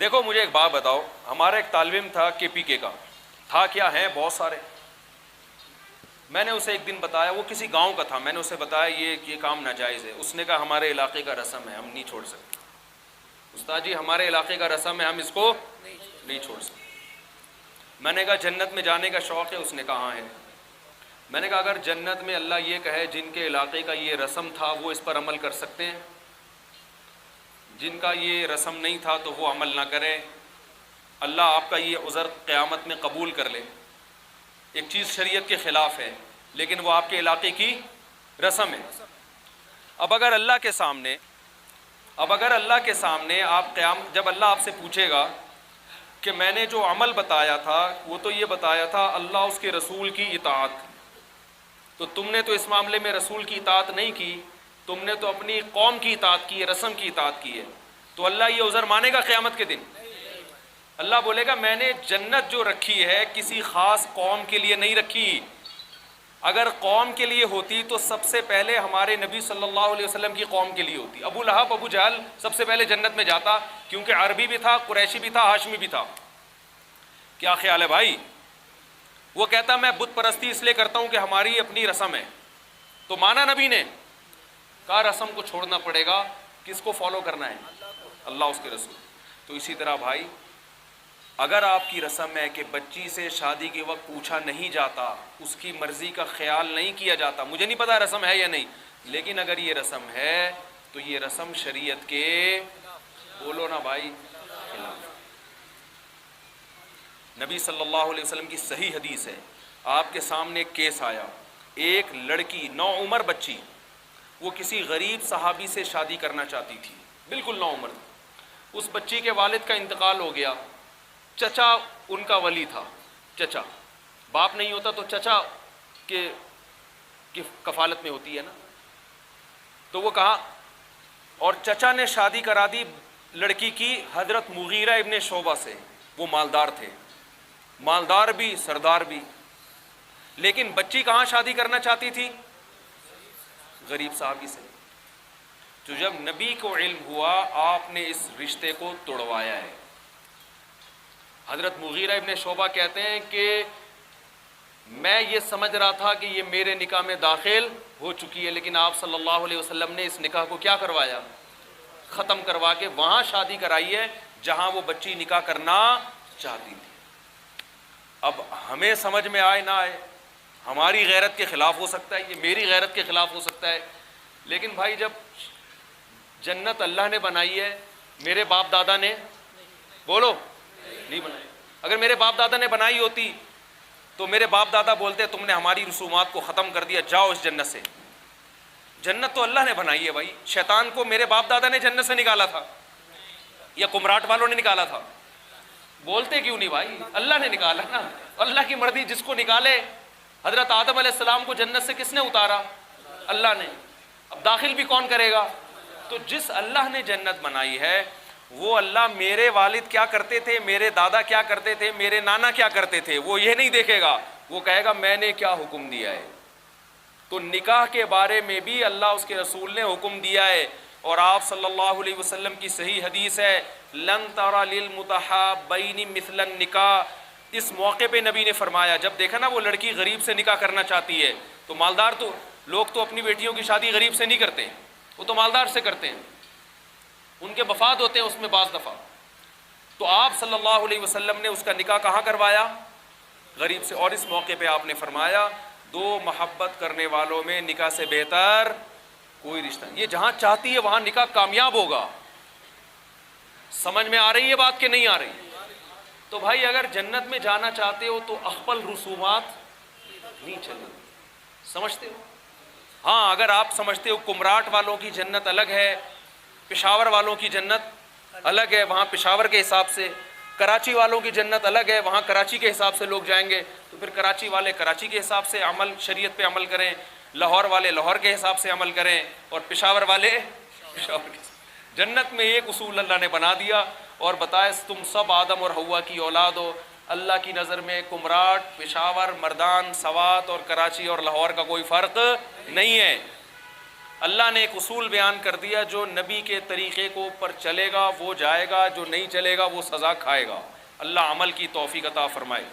دیکھو مجھے ایک بات بتاؤ، ہمارا ایک طالب علم تھا کے پی کے کا، تھا کیا ہیں بہت سارے. میں نے اسے ایک دن بتایا، وہ کسی گاؤں کا تھا، میں نے اسے بتایا یہ کام ناجائز ہے. اس نے کہا ہمارے علاقے کا رسم ہے، ہم نہیں چھوڑ سکتے. استاد جی ہمارے علاقے کا رسم ہے، ہم اس کو نہیں چھوڑ سکتے. میں نے کہا جنت میں جانے کا شوق ہے؟ اس نے کہا ہاں ہے. میں نے کہا اگر جنت میں اللہ یہ کہے جن کے علاقے کا یہ رسم تھا وہ اس پر عمل کر سکتے ہیں، جن کا یہ رسم نہیں تھا تو وہ عمل نہ کریں، اللہ آپ کا یہ عذر قیامت میں قبول کر لے. ایک چیز شریعت کے خلاف ہے لیکن وہ آپ کے علاقے کی رسم ہے. اب اگر اللہ کے سامنے آپ جب اللہ آپ سے پوچھے گا کہ میں نے جو عمل بتایا تھا وہ تو یہ بتایا تھا اللہ اس کے رسول کی اطاعت، تو تم نے تو اس معاملے میں رسول کی اطاعت نہیں کی، تم نے تو اپنی قوم کی اطاعت کی ہے، رسم کی اطاعت کی ہے، تو اللہ یہ عذر مانے گا قیامت کے دن؟ اللہ بولے گا میں نے جنت جو رکھی ہے کسی خاص قوم کے لیے نہیں رکھی. اگر قوم کے لیے ہوتی تو سب سے پہلے ہمارے نبی صلی اللہ علیہ وسلم کی قوم کے لیے ہوتی. ابو لہب ابو جہل سب سے پہلے جنت میں جاتا، کیونکہ عربی بھی تھا، قریشی بھی تھا، ہاشمی بھی تھا. کیا خیال ہے بھائی؟ وہ کہتا میں بت پرستی اس لیے کرتا ہوں کہ ہماری اپنی رسم ہے. تو مانا نبی نے کہا رسم کو چھوڑنا پڑے گا، کس کو فالو کرنا ہے؟ اللہ اس کے رسول. تو اسی طرح بھائی اگر آپ کی رسم ہے کہ بچی سے شادی کے وقت پوچھا نہیں جاتا، اس کی مرضی کا خیال نہیں کیا جاتا، مجھے نہیں پتا رسم ہے یا نہیں، لیکن اگر یہ رسم ہے تو یہ رسم شریعت کے، بولو نا بھائی، خلاف. نبی صلی اللہ علیہ وسلم کی صحیح حدیث ہے، آپ کے سامنے ایک کیس آیا، ایک لڑکی نوعمر بچی، وہ کسی غریب صحابی سے شادی کرنا چاہتی تھی، بالکل نوعمر. اس بچی کے والد کا انتقال ہو گیا، چچا ان کا ولی تھا، چچا، باپ نہیں ہوتا تو چچا کی کفالت میں ہوتی ہے نا. تو وہ کہا، اور چچا نے شادی کرا دی لڑکی کی حضرت مغیرہ ابن شعبہ سے. وہ مالدار تھے، مالدار بھی سردار بھی، لیکن بچی کہاں شادی کرنا چاہتی تھی؟ غریب صحابی سے. تو جب نبی کو علم ہوا آپ نے اس رشتے کو توڑوایا ہے. حضرت مغیرہ ابن شعبہ کہتے ہیں کہ میں یہ سمجھ رہا تھا کہ یہ میرے نکاح میں داخل ہو چکی ہے، لیکن آپ صلی اللہ علیہ وسلم نے اس نکاح کو کیا کروایا؟ ختم کروا کے وہاں شادی کرائی ہے جہاں وہ بچی نکاح کرنا چاہتی تھی. اب ہمیں سمجھ میں آئے نہ آئے، ہماری غیرت کے خلاف ہو سکتا ہے، یہ میری غیرت کے خلاف ہو سکتا ہے، لیکن بھائی جب جنت اللہ نے بنائی ہے، میرے باپ دادا نے، بولو، نہیں بنائی. اگر میرے باپ دادا نے بنائی ہوتی تو میرے باپ دادا بولتے تم نے ہماری رسومات کو ختم کر دیا، جاؤ اس جنت سے. جنت تو اللہ نے بنائی ہے بھائی. شیطان کو میرے باپ دادا نے جنت سے نکالا تھا یا کمراٹ والوں نے نکالا تھا؟ بولتے کیوں نہیں بھائی؟ اللہ نے نکالا نا. اللہ کی مرضی جس کو نکالے. حضرت آدم علیہ السلام کو جنت سے کس نے اتارا؟ اللہ نے. اب داخل بھی کون کرے گا؟ تو جس اللہ نے جنت بنائی ہے وہ اللہ میرے والد کیا کرتے تھے، میرے دادا کیا کرتے تھے، میرے نانا کیا کرتے تھے، وہ یہ نہیں دیکھے گا، وہ کہے گا میں نے کیا حکم دیا ہے. تو نکاح کے بارے میں بھی اللہ اس کے رسول نے حکم دیا ہے، اور آپ صلی اللہ علیہ وسلم کی صحیح حدیث ہے لن ترى للمتحابین مثل النکاح. اس موقع پہ نبی نے فرمایا، جب دیکھا نا وہ لڑکی غریب سے نکاح کرنا چاہتی ہے، تو مالدار تو لوگ تو اپنی بیٹیوں کی شادی غریب سے نہیں کرتے، وہ تو مالدار سے کرتے ہیں، ان کے مفاد ہوتے ہیں اس میں بعض دفعہ. تو آپ صلی اللہ علیہ وسلم نے اس کا نکاح کہاں کروایا؟ غریب سے. اور اس موقع پہ آپ نے فرمایا دو محبت کرنے والوں میں نکاح سے بہتر کوئی رشتہ. یہ جہاں چاہتی ہے وہاں نکاح کامیاب ہوگا. سمجھ میں آ رہی ہے بات کہ نہیں آ رہی؟ تو بھائی اگر جنت میں جانا چاہتے ہو تو اخپل رسومات نہیں چلے. سمجھتے ہو؟ ہاں اگر آپ سمجھتے ہو کمراٹ والوں کی جنت الگ ہے، پشاور والوں کی جنت الگ ہے، وہاں پشاور کے حساب سے، کراچی والوں کی جنت الگ ہے، وہاں کراچی کے حساب سے لوگ جائیں گے، تو پھر کراچی والے کراچی کے حساب سے عمل، شریعت پہ عمل کریں، لاہور والے لاہور کے حساب سے عمل کریں، اور پشاور والے پشاور کے. جنت میں ایک اصول اللہ نے بنا دیا اور بتایا تم سب آدم اور حوا کی اولاد ہو. اللہ کی نظر میں کمراٹ، پشاور، مردان، سوات اور کراچی اور لاہور کا کوئی فرق نہیں ہے. اللہ نے ایک اصول بیان کر دیا، جو نبی کے طریقے کو پر چلے گا وہ جائے گا، جو نہیں چلے گا وہ سزا کھائے گا۔ اللہ عمل کی توفیق عطا فرمائے۔